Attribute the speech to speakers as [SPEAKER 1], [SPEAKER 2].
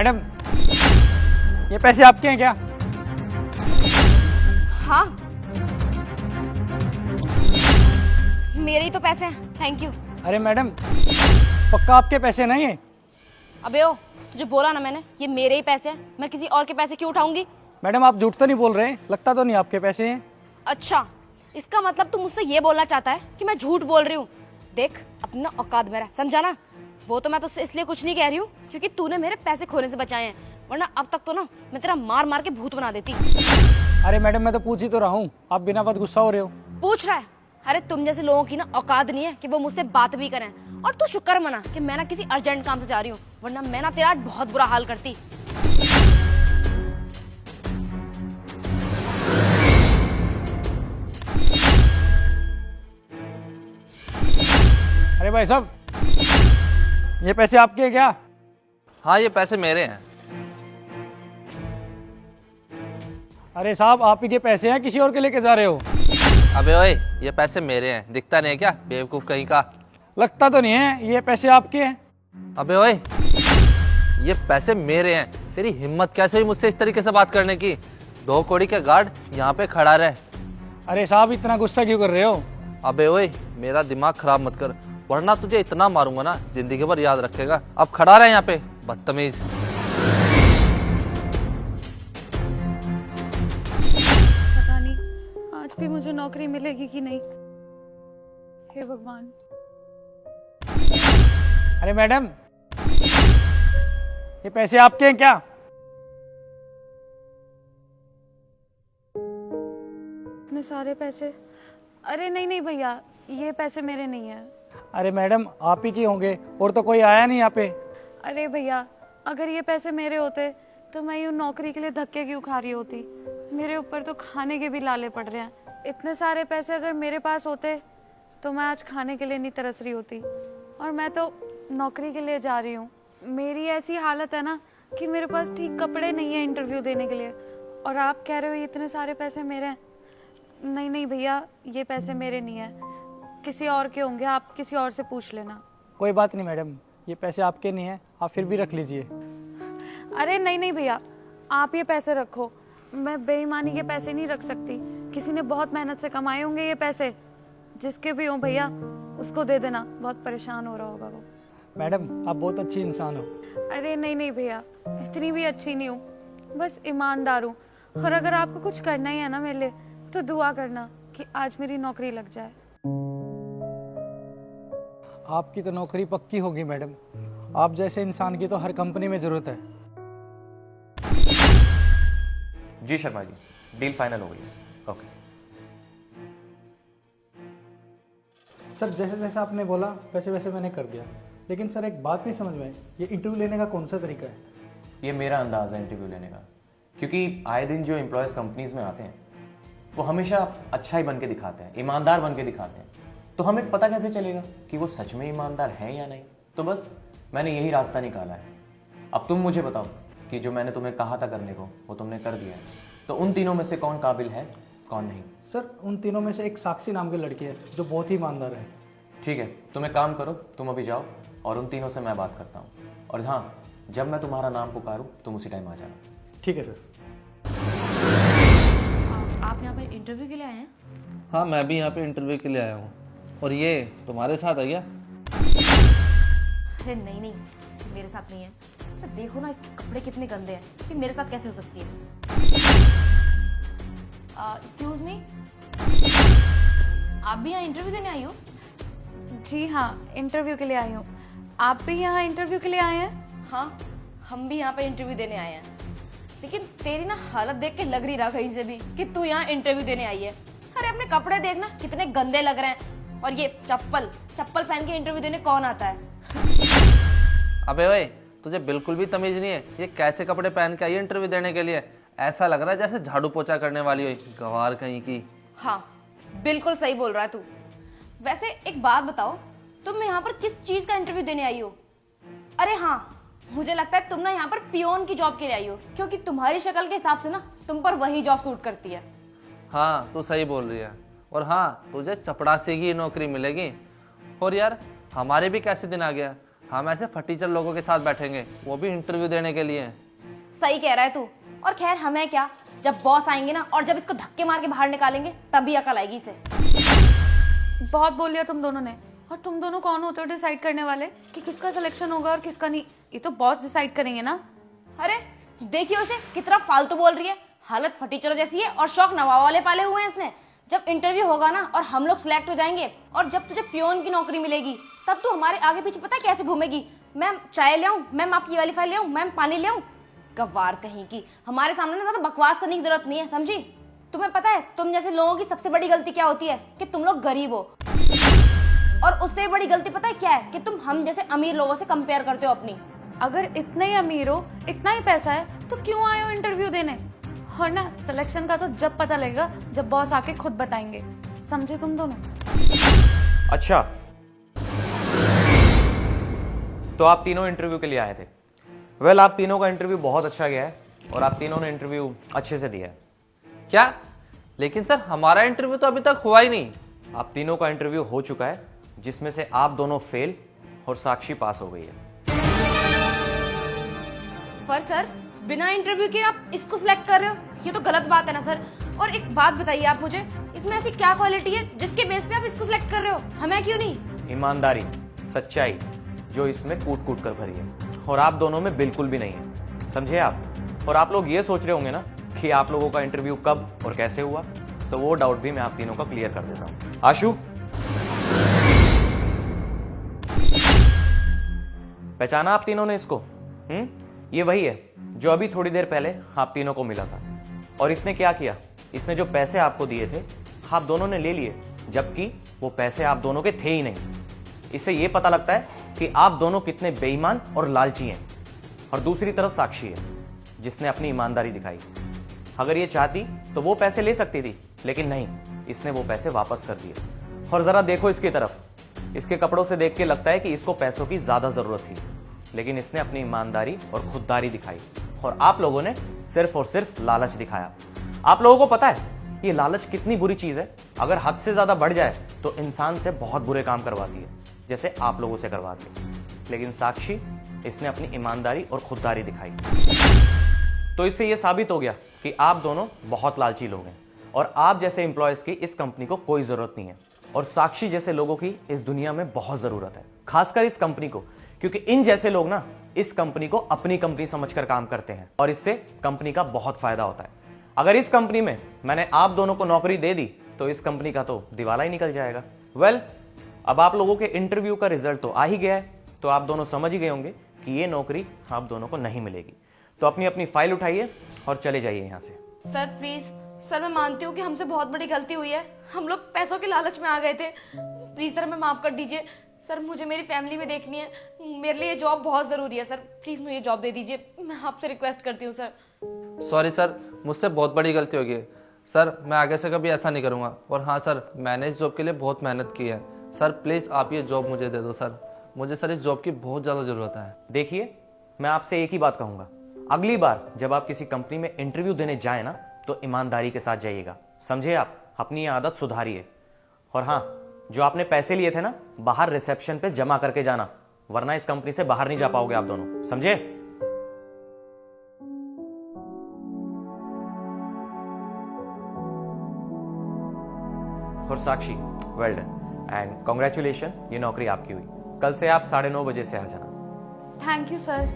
[SPEAKER 1] Madam, ये पैसे आपके हैं क्या?
[SPEAKER 2] हाँ, मेरे ही तो पैसे हैं, थैंक यू।
[SPEAKER 1] अरे मैडम, पक्का आपके पैसे नहीं है?
[SPEAKER 2] अबे ओ, तुझे बोला ना मैंने, ये मेरे ही पैसे हैं, मैं किसी और के पैसे क्यों उठाऊंगी?
[SPEAKER 1] मैडम, आप झूठ तो नहीं बोल रहे? लगता तो नहीं आपके पैसे हैं।
[SPEAKER 2] अच्छा, इसका मतलब तू मुझसे ये बोलना चाहता है कि मैं झूठ बोल रही हूँ? देख, अपना औकात मेरा समझा ना। वो तो मैं तुझसे इसलिए कुछ नहीं कह रही हूँ क्योंकि तूने मेरे पैसे खोने से बचाए हैं, वरना अब तक तो ना मैं तेरा मार मार के भूत बना देती।
[SPEAKER 1] अरे मैडम, मैं तो पूछ ही तो रहा हूँ, आप बिना बात गुस्सा हो रहे हो।
[SPEAKER 2] पूछ रहा है? अरे तुम जैसे लोगों की ना औकात नहीं है कि वो मुझसे बात भी करें। और तू शुक्र मना कि मैं ना किसी अर्जेंट काम से जा रही हूँ, वरना मैं ना तेरा आज बहुत बुरा हाल करती।
[SPEAKER 1] अरे भाई साहब, ये पैसे आपके हैं क्या?
[SPEAKER 3] हाँ, ये पैसे मेरे हैं।
[SPEAKER 1] अरे साहब, आप ही के पैसे हैं, किसी और के लेके जा रहे हो?
[SPEAKER 3] अबे ओए, ये पैसे मेरे हैं, दिखता नहीं है क्या बेवकूफ कहीं का?
[SPEAKER 1] लगता तो नहीं है, ये पैसे आपके हैं।
[SPEAKER 3] अबे ओए, ये पैसे मेरे हैं। तेरी हिम्मत कैसे हुई मुझसे इस तरीके से बात करने की? 2 कौड़ी के गार्ड यहाँ पे खड़ा रहे।
[SPEAKER 1] अरे साहब, इतना गुस्सा क्यों कर रहे हो?
[SPEAKER 3] अबे ओए, मेरा दिमाग खराब मत कर, वरना तुझे इतना मारूंगा ना जिंदगी भर याद रखेगा। अब खड़ा रहे यहाँ पे, बदतमीज।
[SPEAKER 4] पता नहीं आज भी मुझे नौकरी मिलेगी कि नहीं। हे भगवान।
[SPEAKER 1] अरे मैडम, ये पैसे आपके हैं क्या?
[SPEAKER 4] इतने सारे पैसे? अरे नहीं नहीं भैया, ये पैसे मेरे नहीं है।
[SPEAKER 1] अरे मैडम, आप ही के होंगे, और तो कोई आया नहीं यहाँ पे।
[SPEAKER 4] अरे भैया, अगर ये पैसे मेरे होते तो मैं यूँ नौकरी के लिए धक्के क्यों खा रही होती? मेरे ऊपर तो खाने के भी लाले पड़ रहे हैं। इतने सारे पैसे अगर मेरे पास होते तो मैं आज खाने के लिए नहीं तरस रही होती। और मैं तो नौकरी के लिए जा रही हूँ। मेरी ऐसी हालत है ना कि मेरे पास ठीक कपड़े नहीं है इंटरव्यू देने के लिए, और आप कह रहे हो ये इतने सारे पैसे मेरे हैं। नहीं नहीं भैया, ये पैसे मेरे नहीं है, किसी और के होंगे, आप किसी और से पूछ लेना।
[SPEAKER 1] कोई बात नहीं मैडम, ये पैसे आपके नहीं हैं, आप फिर भी रख लीजिए।
[SPEAKER 4] अरे नहीं नहीं भैया, आप ये पैसे रखो। मैं बेईमानी के पैसे नहीं रख सकती। किसी ने बहुत मेहनत से कमाए होंगे ये पैसे, जिसके भी हो भैया उसको दे देना, बहुत परेशान हो रहा होगा वो।
[SPEAKER 1] मैडम, आप बहुत अच्छी इंसान हो।
[SPEAKER 4] अरे नहीं नहीं भैया, इतनी भी अच्छी नहीं हूँ, बस ईमानदार हूँ। और अगर आपको कुछ करना ही है ना मेरे लिए, तो दुआ करना कि आज मेरी नौकरी लग जाए।
[SPEAKER 1] आपकी तो नौकरी पक्की होगी मैडम, आप जैसे इंसान की तो हर कंपनी में जरूरत है।
[SPEAKER 5] जी शर्मा जी, डील फाइनल हो गई है। ओके
[SPEAKER 1] सर, जैसे जैसे आपने बोला वैसे वैसे मैंने कर दिया, लेकिन सर एक बात नहीं समझ में आई, ये इंटरव्यू लेने का कौन सा तरीका है?
[SPEAKER 5] ये मेरा अंदाज़ है इंटरव्यू लेने का, क्योंकि आए दिन जो एम्प्लॉयज़ कंपनीज में आते हैं वो हमेशा अच्छा ही बन के दिखाते हैं, ईमानदार बन के दिखाते हैं। तो हमें पता कैसे चलेगा कि वो सच में ईमानदार हैं या नहीं? तो बस मैंने यही रास्ता निकाला है। अब तुम मुझे बताओ कि जो मैंने तुम्हें कहा था करने को वो तुमने कर दिया है, तो उन तीनों में से कौन काबिल है, कौन नहीं?
[SPEAKER 1] सर, उन तीनों में से एक साक्षी नाम की लड़की है जो बहुत ही ईमानदार है।
[SPEAKER 5] ठीक है, तुम एक काम करो, तुम अभी जाओ और उन तीनों से मैं बात करता हूँ। और हाँ, जब मैं तुम्हारा नाम पुकारूँ तुम उसी टाइम आ जाना।
[SPEAKER 1] ठीक है सर।
[SPEAKER 2] आप यहाँ पर इंटरव्यू के लिए आए हैं?
[SPEAKER 3] हाँ, मैं भी यहाँ पे इंटरव्यू के लिए आया हूँ। और ये तुम्हारे साथ है क्या?
[SPEAKER 2] अरे नहीं नहीं, मेरे साथ नहीं है। तो देखो ना इसके कपड़े कितने गंदे हैं, कि मेरे साथ कैसे हो सकती है? एक्सक्यूज मी, आप भी यहाँ इंटरव्यू देने आई हो?
[SPEAKER 4] जी हाँ, इंटरव्यू के लिए आई हूँ। आप भी यहाँ इंटरव्यू के लिए आए हैं?
[SPEAKER 2] हाँ, हम भी यहाँ पे इंटरव्यू देने आए हैं। लेकिन तेरी ना हालत देख के लग नहीं रहा कहीं से भी कि तू यहाँ इंटरव्यू देने आई है। अरे अपने कपड़े देखना कितने गंदे लग रहे हैं, और ये चप्पल चप्पल पहन के इंटरव्यू देने कौन आता है?
[SPEAKER 3] अबे ओए, तुझे बिल्कुल भी तमीज नहीं है, ये कैसे कपड़े पहन के आई है इंटरव्यू देने के लिए? ऐसा लग रहा है जैसे झाड़ू पोछा करने वाली हो, गवार कहीं की।
[SPEAKER 2] हाँ, बिल्कुल सही बोल रहा है तू। वैसे एक बात बताओ, तुम यहाँ पर किस चीज का इंटरव्यू देने आई हो? अरे हाँ, मुझे लगता है तुम ना यहाँ पर पियोन की जॉब के लिए आई हो, क्योंकि तुम्हारी शक्ल के हिसाब से ना तुम पर वही जॉब सूट करती है।
[SPEAKER 3] हाँ, तू सही बोल रही है। और हाँ, तुझे चपड़ासी की नौकरी मिलेगी। और यार, हमारे भी कैसे दिन आ गया, हम ऐसे फटीचर लोगों के साथ बैठेंगे, वो भी इंटरव्यू देने के लिए।
[SPEAKER 2] सही कह रहा है तू। और खैर हमें क्या, जब बॉस आएंगे ना और जब इसको धक्के मार के बाहर निकालेंगे तभी अकल आएगी इसे।
[SPEAKER 4] बहुत बोल लिया तुम दोनों ने। और तुम दोनों कौन होते हो डिसाइड करने वाले कि किसका सिलेक्शन होगा और किसका नहीं? ये तो बॉस डिसाइड करेंगे ना।
[SPEAKER 2] अरे देखिए उसे कितना फालतू बोल रही है, हालत फटीचरों जैसी है और शौक नवाब वाले पाले हुए हैं इसने। जब इंटरव्यू होगा ना और हम लोग सिलेक्ट हो जाएंगे और जब तुझे पियोन की नौकरी मिलेगी तब तू हमारे आगे पीछे पता है कैसे घूमेगी? मैम चाय ले आऊं, मैम आपकी वाली फाइल ले आऊं, मैम पानी ले आऊं? गवार कहीं की। हमारे सामने ना ज्यादा बकवास करने की जरूरत नहीं है, समझी? तुम्हें पता है तुम जैसे लोगों की सबसे बड़ी गलती क्या होती है? कि तुम लोग गरीब हो। और उससे बड़ी गलती पता है क्या है? कि तुम हम जैसे अमीर लोगों से कंपेयर करते हो अपनी।
[SPEAKER 4] अगर इतने ही अमीर हो, इतना ही पैसा है, तो क्यों आए हो इंटरव्यू देने? और ना सिलेक्शन का तो जब पता लगेगा जब बॉस आके खुद बताएंगे। समझे तुम दोनों?
[SPEAKER 5] अच्छा, तो आप तीनों इंटरव्यू के लिए आए थे। वेल, आप तीनों का इंटरव्यू बहुत अच्छा गया है और आप तीनों ने इंटरव्यू अच्छे से दिया है।
[SPEAKER 3] क्या? लेकिन सर हमारा इंटरव्यू तो अभी तक हुआ ही नहीं।
[SPEAKER 5] आप तीनों का इंटरव्यू हो चुका है, जिसमें से आप दोनों फेल और साक्षी पास हो गई है।
[SPEAKER 2] पर सर बिना इंटरव्यू के आप इसको सिलेक्ट कर रहे हो, ये तो गलत बात है ना सर। और एक बात बताइए आप मुझे, इसमें ऐसी क्या क्वालिटी है जिसके बेस पे आप इसको सिलेक्ट कर रहे हो, हमें क्यों नहीं?
[SPEAKER 5] ईमानदारी, सच्चाई, जो इसमें कूट कूट कर भरी है और आप दोनों में बिल्कुल भी नहीं है, समझे आप? और आप लोग ये सोच रहे होंगे ना कि आप लोगों का इंटरव्यू कब और कैसे हुआ, तो वो डाउट भी मैं आप तीनों का क्लियर कर देता हूँ। आशु, पहचाना आप तीनों ने इसको? ये वही है जो अभी थोड़ी देर पहले आप तीनों को मिला था। और इसने क्या किया? इसने जो पैसे आपको दिए थे आप दोनों ने ले लिए, जबकि वो पैसे आप दोनों के थे ही नहीं। इससे ये पता लगता है कि आप दोनों कितने बेईमान और लालची हैं। और दूसरी तरफ साक्षी है, जिसने अपनी ईमानदारी दिखाई। अगर ये चाहती तो वो पैसे ले सकती थी, लेकिन नहीं, इसने वो पैसे वापस कर दिए। और जरा देखो इसकी तरफ, इसके कपड़ों से देख के लगता है कि इसको पैसों की ज्यादा जरूरत थी, लेकिन इसने अपनी ईमानदारी और खुददारी दिखाई। और आप लोगों ने सिर्फ और सिर्फ लालच दिखाया। आप लोगों को पता है ये लालच कितनी बुरी चीज है? अगर हद से ज्यादा बढ़ जाए तो इंसान से बहुत बुरे काम करवाती है, जैसे आप लोगों से करवाती है। लेकिन साक्षी, इसने अपनी ईमानदारी और खुददारी दिखाई। तो इससे यह साबित हो गया कि आप दोनों बहुत लालची लोग हैं और आप जैसे एम्प्लॉयज की इस कंपनी को कोई जरूरत नहीं है। और साक्षी जैसे लोगों की इस दुनिया में बहुत जरूरत है, खासकर इस कंपनी को, क्योंकि इन जैसे लोग ना इस कंपनी को अपनी कंपनी समझकर काम करते हैं और इससे कंपनी का बहुत फायदा होता है। अगर इस कंपनी में मैंने आप दोनों को नौकरी दे दी तो इस कंपनी का तो दिवाला ही निकल जाएगा। वेल, अब आप लोगों के इंटरव्यू का रिजल्ट तो आ ही गया है, तो आप दोनों समझ ही गए होंगे कि ये नौकरी आप दोनों को नहीं मिलेगी। तो अपनी अपनी फाइल उठाइए और चले जाइए यहाँ से।
[SPEAKER 2] सर प्लीज, सर मैं मानती हूँ कि हमसे बहुत बड़ी गलती हुई है, हम लोग पैसों के लालच में आ गए थे। प्लीज सर हमें माफ कर दीजिए। सर मुझे मेरी फैमिली में देखनी है, मेरे लिए ये जॉब बहुत जरूरी है। सर प्लीज मुझे जॉब दे दीजिए, मैं आपसे रिक्वेस्ट करती हूँ सर।
[SPEAKER 3] सॉरी सर, मुझसे बहुत बड़ी गलती हो गई है सर, मैं आगे से कभी ऐसा नहीं करूँगा। और हाँ सर, मैंने इस जॉब के लिए बहुत मेहनत की है। सर प्लीज़ आप ये जॉब मुझे दे दो सर, मुझे सर इस जॉब की बहुत ज़्यादा ज़रूरत है।
[SPEAKER 5] देखिए, मैं आपसे एक ही बात कहूंगा, अगली बार जब आप किसी कंपनी में इंटरव्यू देने जाए ना, तो ईमानदारी के साथ जाइएगा, समझे आप? अपनी ये आदत सुधारिए। और हाँ, जो आपने पैसे लिए थे ना, बाहर रिसेप्शन पे जमा करके जाना, वरना इस कंपनी से बाहर नहीं जा पाओगे आप दोनों, समझे? और साक्षी, वेल डन एंड कॉन्ग्रेचुलेशन, ये नौकरी आपकी हुई। कल से आप 9:30 बजे से आ जाना।
[SPEAKER 4] Thank you sir.